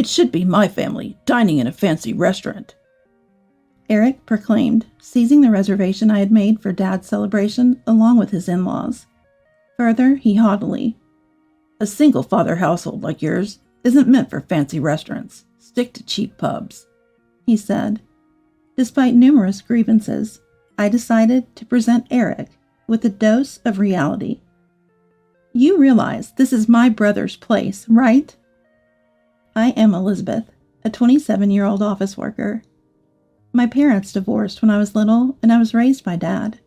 It should be my family dining in a fancy restaurant," Eric proclaimed, seizing the reservation I had made for Dad's celebration along with his in-laws. Further, he haughtily, "A single-father household like yours isn't meant for fancy restaurants. Stick to cheap pubs," he said. Despite numerous grievances, I decided to present Eric with a dose of reality. "You realize this is my brother's place, right?" I am Elizabeth, a 27-year-old office worker. My parents divorced when I was little, and I was raised by Dad.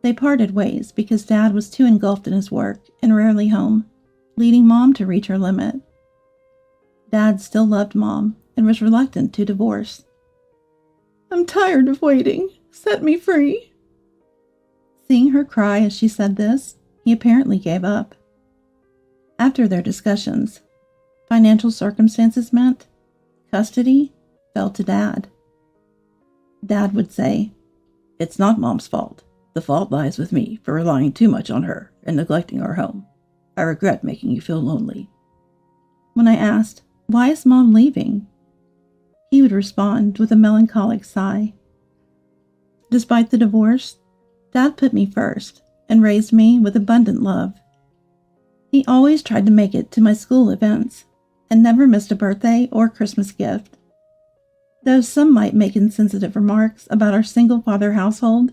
They parted ways because Dad was too engulfed in his work and rarely home, leading Mom to reach her limit. Dad still loved Mom and was reluctant to divorce. "I'm tired of waiting. Set me free." Seeing her cry as she said this, he apparently gave up. After their discussions, financial circumstances meant custody fell to Dad. Dad would say, "It's not Mom's fault. The fault lies with me for relying too much on her and neglecting our home. I regret making you feel lonely." When I asked, "Why is Mom leaving?" he would respond with a melancholic sigh. Despite the divorce, Dad put me first and raised me with abundant love. He always tried to make it to my school events and never missed a birthday or Christmas gift. Though some might make insensitive remarks about our single-father household,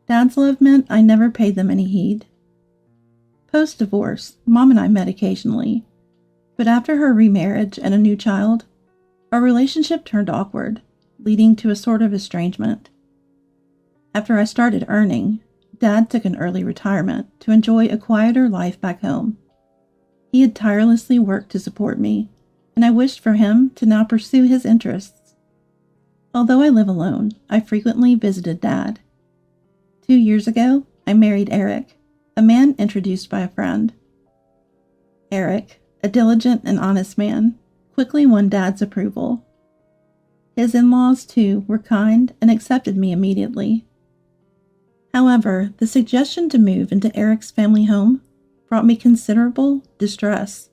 Dad's love meant I never paid them any heed. Post-divorce, Mom and I met occasionally, but after her remarriage and a new child, our relationship turned awkward, leading to a sort of estrangement. After I started earning, Dad took an early retirement to enjoy a quieter life back home. He had tirelessly worked to support me, and I wished for him to now pursue his interests. Although I live alone, I frequently visited Dad. 2 years ago, I married Eric, a man introduced by a friend. Eric, a diligent and honest man, quickly won Dad's approval. His in-laws, too, were kind and accepted me immediately. However, the suggestion to move into Eric's family home brought me considerable distress.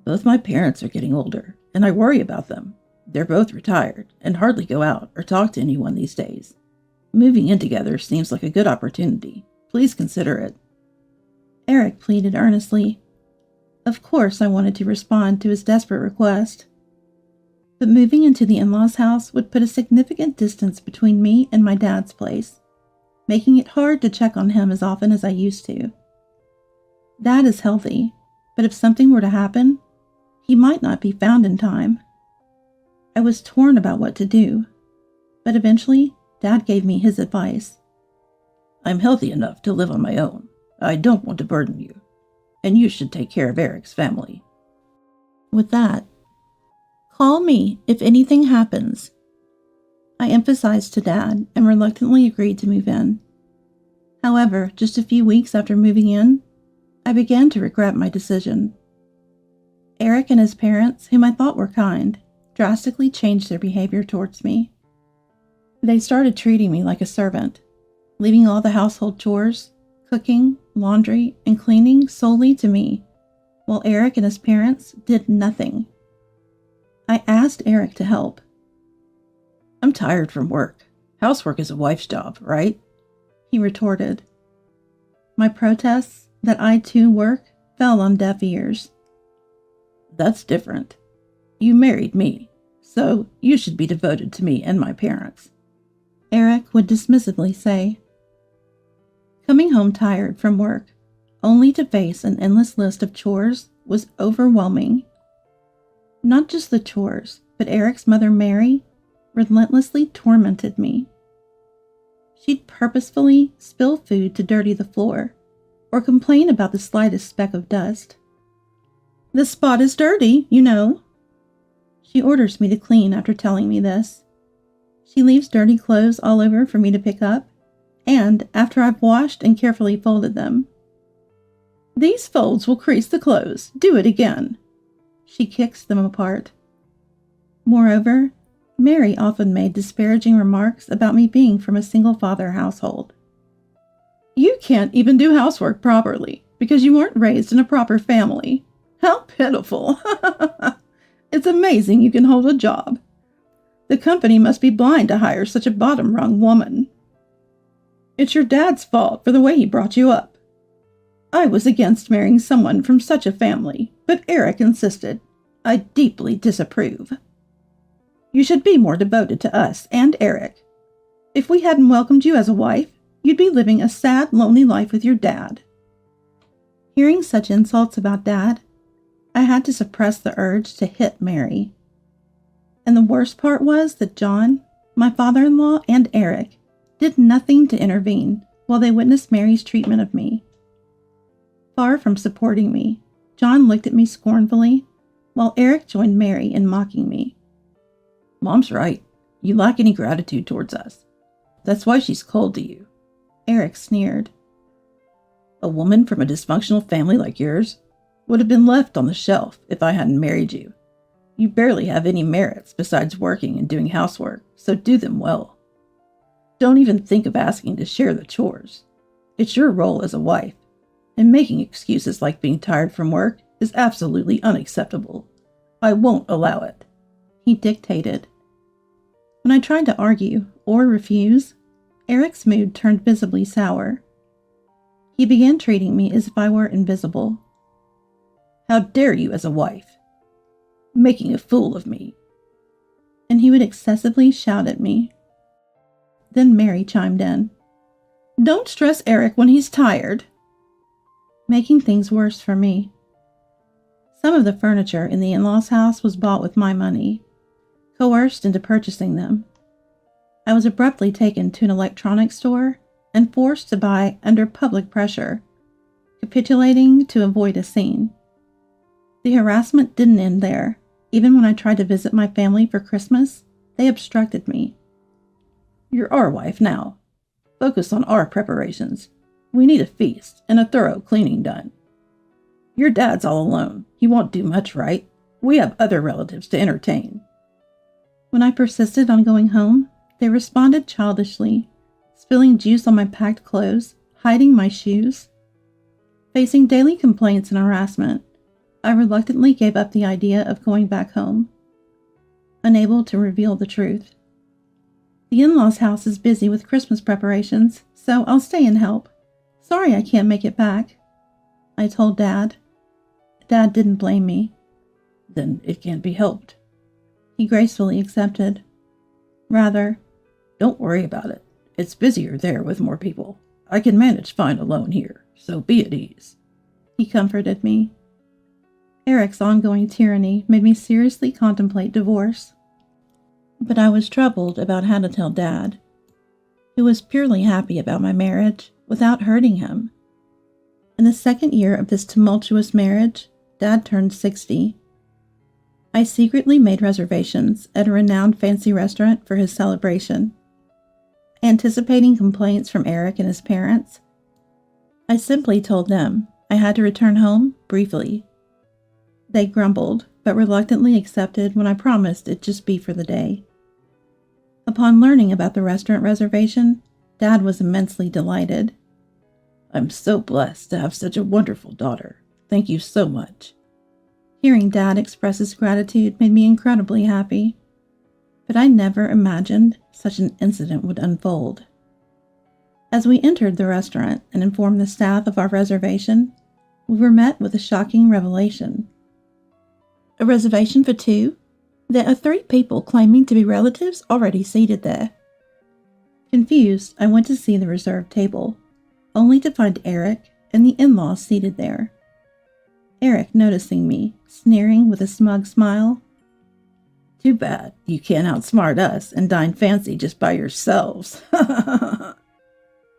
"Both my parents are getting older, and I worry about them. They're both retired and hardly go out or talk to anyone these days. Moving in together seems like a good opportunity. Please consider it," Eric pleaded earnestly. Of course, I wanted to respond to his desperate request. But moving into the in-laws' house would put a significant distance between me and my dad's place, making it hard to check on him as often as I used to. Dad is healthy, but if something were to happen, he might not be found in time. I was torn about what to do, but eventually Dad gave me his advice. "I'm healthy enough to live on my own. I don't want to burden you, and you should take care of Eric's family." With that, "Call me if anything happens," I emphasized to Dad and reluctantly agreed to move in. However, just a few weeks after moving in, I began to regret my decision. Eric and his parents, whom I thought were kind, drastically changed their behavior towards me. They started treating me like a servant, leaving all the household chores, cooking, laundry, and cleaning solely to me, while Eric and his parents did nothing. I asked Eric to help. "I'm tired from work. Housework is a wife's job, right?" he retorted. My protests that I too work fell on deaf ears. "That's different. You married me, so you should be devoted to me and my parents," Eric would dismissively say. Coming home tired from work, only to face an endless list of chores, was overwhelming. Not just the chores, but Eric's mother, Mary, relentlessly tormented me. She'd purposefully spill food to dirty the floor, or complain about the slightest speck of dust. "This spot is dirty, you know." She orders me to clean after telling me this. She leaves dirty clothes all over for me to pick up, and after I've washed and carefully folded them. "These folds will crease the clothes. Do it again." She kicks them apart. Moreover, Mary often made disparaging remarks about me being from a single-father household. "You can't even do housework properly because you weren't raised in a proper family. How pitiful." It's amazing you can hold a job. The company must be blind to hire such a bottom-rung woman. It's your dad's fault for the way he brought you up. I was against marrying someone from such a family, but Eric insisted. I deeply disapprove. You should be more devoted to us and Eric. If we hadn't welcomed you as a wife, you'd be living a sad, lonely life with your dad." Hearing such insults about Dad, I had to suppress the urge to hit Mary. And the worst part was that John, my father-in-law, and Eric did nothing to intervene while they witnessed Mary's treatment of me. Far from supporting me, John looked at me scornfully, while Eric joined Mary in mocking me. "Mom's right. You lack any gratitude towards us. That's why she's cold to you," Eric sneered. "A woman from a dysfunctional family like yours would have been left on the shelf if I hadn't married you. You barely have any merits besides working and doing housework, so do them well. Don't even think of asking to share the chores. It's your role as a wife, and making excuses like being tired from work is absolutely unacceptable. I won't allow it," he dictated. When I tried to argue or refuse, Eric's mood turned visibly sour. He began treating me as if I were invisible. "How dare you as a wife? Making a fool of me." And he would excessively shout at me. Then Mary chimed in. "Don't stress Eric when he's tired," making things worse for me. Some of the furniture in the in-laws' house was bought with my money, coerced into purchasing them. I was abruptly taken to an electronics store and forced to buy under public pressure, capitulating to avoid a scene. The harassment didn't end there. Even when I tried to visit my family for Christmas, they obstructed me. "You're our wife now. Focus on our preparations. We need a feast and a thorough cleaning done. Your dad's all alone. He won't do much right. We have other relatives to entertain." When I persisted on going home, they responded childishly, spilling juice on my packed clothes, hiding my shoes. Facing daily complaints and harassment, I reluctantly gave up the idea of going back home, unable to reveal the truth. "The in-laws' house is busy with Christmas preparations, so I'll stay and help. Sorry I can't make it back," I told Dad. Dad didn't blame me. "Then it can't be helped," he gracefully accepted. "Rather, don't worry about it. It's busier there with more people. I can manage fine alone here, so be at ease," he comforted me. Eric's ongoing tyranny made me seriously contemplate divorce. But I was troubled about how to tell Dad, who was purely happy about my marriage without hurting him. In the second year of this tumultuous marriage, Dad turned 60. I secretly made reservations at a renowned fancy restaurant for his celebration. Anticipating complaints from Eric and his parents, I simply told them I had to return home briefly. They grumbled, but reluctantly accepted when I promised it'd just be for the day. Upon learning about the restaurant reservation, Dad was immensely delighted. "I'm so blessed to have such a wonderful daughter. Thank you so much." Hearing Dad express his gratitude made me incredibly happy, but I never imagined such an incident would unfold. As we entered the restaurant and informed the staff of our reservation, we were met with a shocking revelation. "A reservation for 2? There are 3 people claiming to be relatives already seated there." Confused, I went to see the reserved table, only to find Eric and the in-laws seated there. Eric, noticing me, sneering with a smug smile. "Too bad you can't outsmart us and dine fancy just by yourselves,"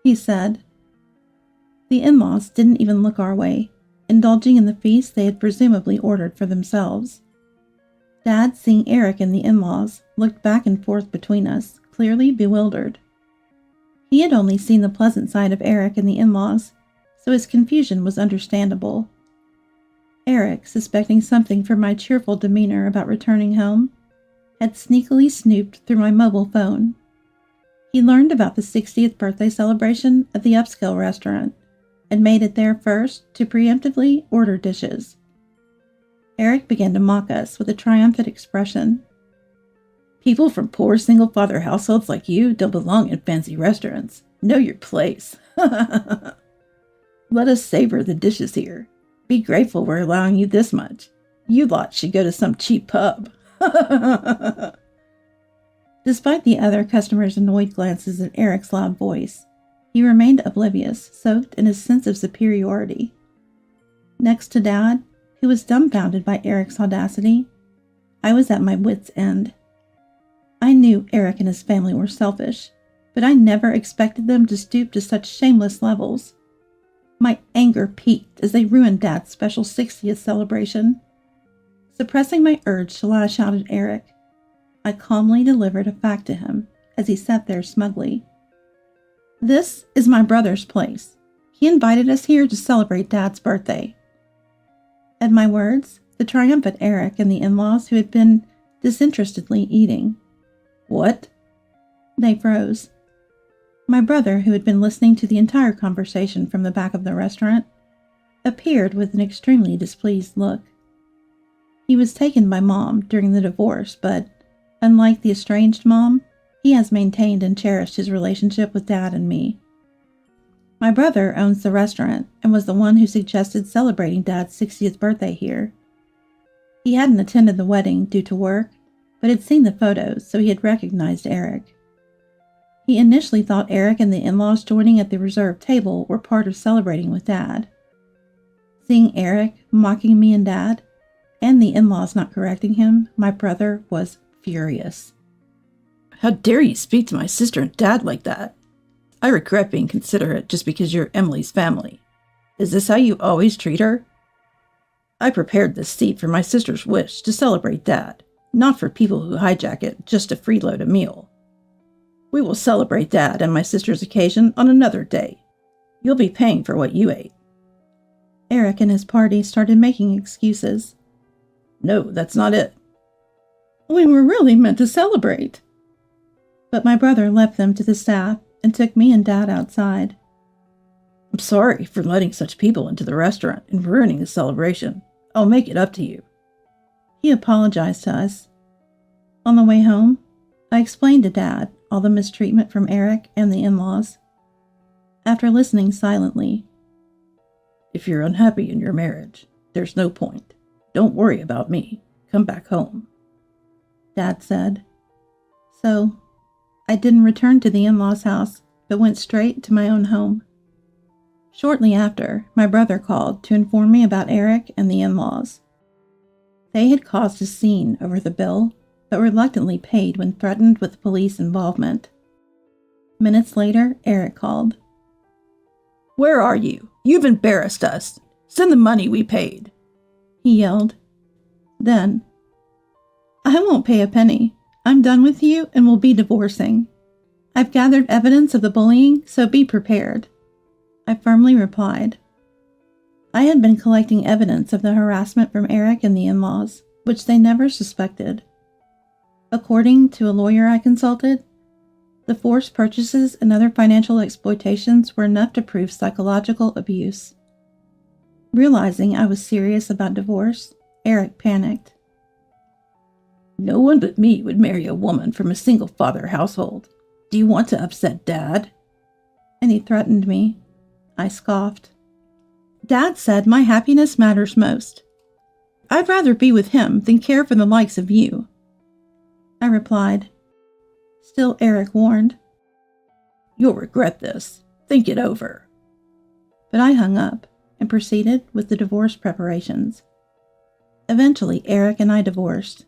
he said. The in-laws didn't even look our way, indulging in the feast they had presumably ordered for themselves. Dad, seeing Eric and the in-laws, looked back and forth between us, clearly bewildered. He had only seen the pleasant side of Eric and the in-laws, so his confusion was understandable. Eric, suspecting something from my cheerful demeanor about returning home, had sneakily snooped through my mobile phone. He learned about the 60th birthday celebration at the upscale restaurant and made it there first to preemptively order dishes. Eric began to mock us with a triumphant expression. People from poor single-father households like you don't belong in fancy restaurants. Know your place. Let us savor the dishes here. Be grateful we're allowing you this much. You lot should go to some cheap pub. Despite the other customers' annoyed glances at Eric's loud voice, he remained oblivious, soaked in his sense of superiority. Next to Dad, who was dumbfounded by Eric's audacity, I was at my wits' end. I knew Eric and his family were selfish, but I never expected them to stoop to such shameless levels. My anger peaked as they ruined Dad's special 60th celebration. Suppressing my urge to lash out at Eric, I calmly delivered a fact to him as he sat there smugly. This is my brother's place. He invited us here to celebrate Dad's birthday. At my words, the triumphant Eric and the in-laws who had been disinterestedly eating. What? They froze. My brother, who had been listening to the entire conversation from the back of the restaurant, appeared with an extremely displeased look. He was taken by Mom during the divorce, but, unlike the estranged Mom, he has maintained and cherished his relationship with Dad and me. My brother owns the restaurant and was the one who suggested celebrating Dad's 60th birthday here. He hadn't attended the wedding due to work, but had seen the photos, so he had recognized Eric. He initially thought Eric and the in-laws joining at the reserved table were part of celebrating with Dad. Seeing Eric mocking me and Dad, and the in-laws not correcting him, my brother was furious. How dare you speak to my sister and Dad like that? I regret being considerate just because you're Emily's family. Is this how you always treat her? I prepared this seat for my sister's wish to celebrate Dad, not for people who hijack it just to freeload a meal. We will celebrate Dad and my sister's occasion on another day. You'll be paying for what you ate. Eric and his party started making excuses. No, that's not it. We were really meant to celebrate. But my brother left them to the staff and took me and Dad outside. I'm sorry for letting such people into the restaurant and ruining the celebration. I'll make it up to you. He apologized to us. On the way home, I explained to Dad all the mistreatment from Eric and the in-laws. After listening silently, if you're unhappy in your marriage, there's no point. Don't worry about me. Come back home, Dad said. So, I didn't return to the in-laws' house, but went straight to my own home. Shortly after, my brother called to inform me about Eric and the in-laws. They had caused a scene over the bill, but reluctantly paid when threatened with police involvement. Minutes later, Eric called. Where are you? You've embarrassed us. Send the money we paid, he yelled. Then, I won't pay a penny. I'm done with you and will be divorcing. I've gathered evidence of the bullying, so be prepared, I firmly replied. I had been collecting evidence of the harassment from Eric and the in-laws, which they never suspected. According to a lawyer I consulted, the forced purchases and other financial exploitations were enough to prove psychological abuse. Realizing I was serious about divorce, Eric panicked. No one but me would marry a woman from a single-father household. Do you want to upset Dad? And he threatened me. I scoffed. Dad said my happiness matters most. I'd rather be with him than care for the likes of you, I replied. Still, Eric warned. You'll regret this. Think it over. But I hung up and proceeded with the divorce preparations. Eventually, Eric and I divorced.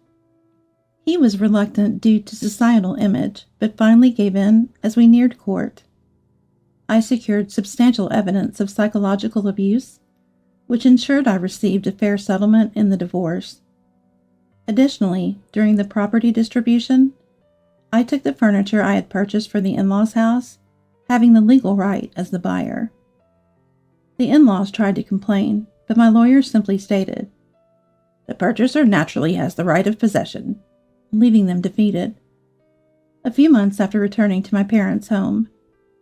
He was reluctant due to societal image, but finally gave in as we neared court. I secured substantial evidence of psychological abuse, which ensured I received a fair settlement in the divorce. Additionally, during the property distribution, I took the furniture I had purchased for the in-laws' house, having the legal right as the buyer. The in-laws tried to complain, but my lawyer simply stated, "The purchaser naturally has the right of possession," leaving them defeated. A few months after returning to my parents' home,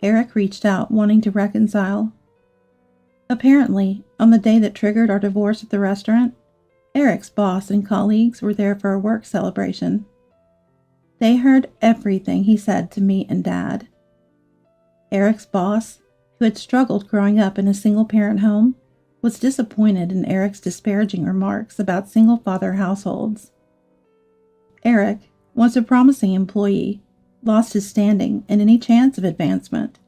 Eric reached out wanting to reconcile. Apparently, on the day that triggered our divorce at the restaurant, Eric's boss and colleagues were there for a work celebration. They heard everything he said to me and Dad. Eric's boss, who had struggled growing up in a single-parent home, was disappointed in Eric's disparaging remarks about single-father households. Eric, once a promising employee, lost his standing and any chance of advancement.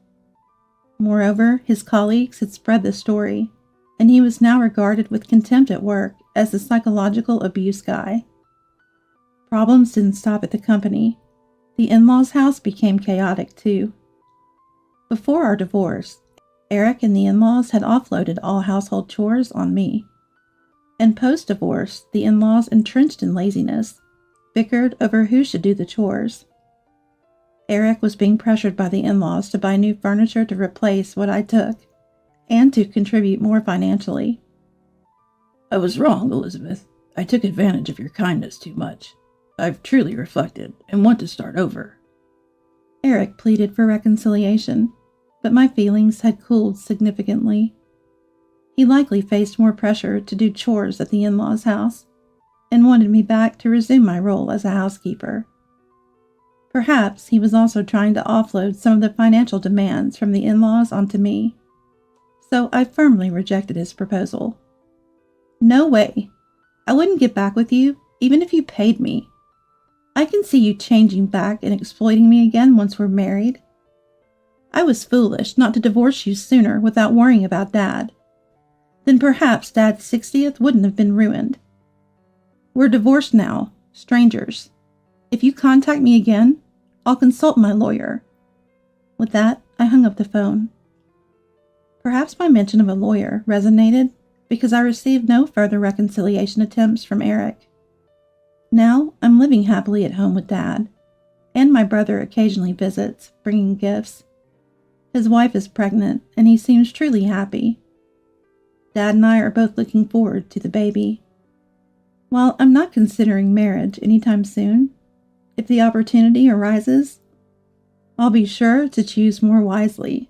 Moreover, his colleagues had spread the story, and he was now regarded with contempt at work as the psychological abuse guy. Problems didn't stop at the company. The in-laws' house became chaotic too. Before our divorce, Eric and the in-laws had offloaded all household chores on me. And post-divorce, the in-laws, entrenched in laziness, bickered over who should do the chores. Eric was being pressured by the in-laws to buy new furniture to replace what I took, and to contribute more financially. I was wrong, Elizabeth. I took advantage of your kindness too much. I've truly reflected and want to start over. Eric pleaded for reconciliation, but my feelings had cooled significantly. He likely faced more pressure to do chores at the in-laws' house, and wanted me back to resume my role as a housekeeper. Perhaps he was also trying to offload some of the financial demands from the in-laws onto me, so I firmly rejected his proposal. No way! I wouldn't get back with you, even if you paid me. I can see you changing back and exploiting me again once we're married. I was foolish not to divorce you sooner without worrying about Dad. Then perhaps Dad's 60th wouldn't have been ruined. We're divorced now, strangers. If you contact me again, I'll consult my lawyer. With that, I hung up the phone. Perhaps my mention of a lawyer resonated because I received no further reconciliation attempts from Eric. Now I'm living happily at home with Dad, and my brother occasionally visits, bringing gifts. His wife is pregnant, and he seems truly happy. Dad and I are both looking forward to the baby. While I'm not considering marriage anytime soon, if the opportunity arises, I'll be sure to choose more wisely.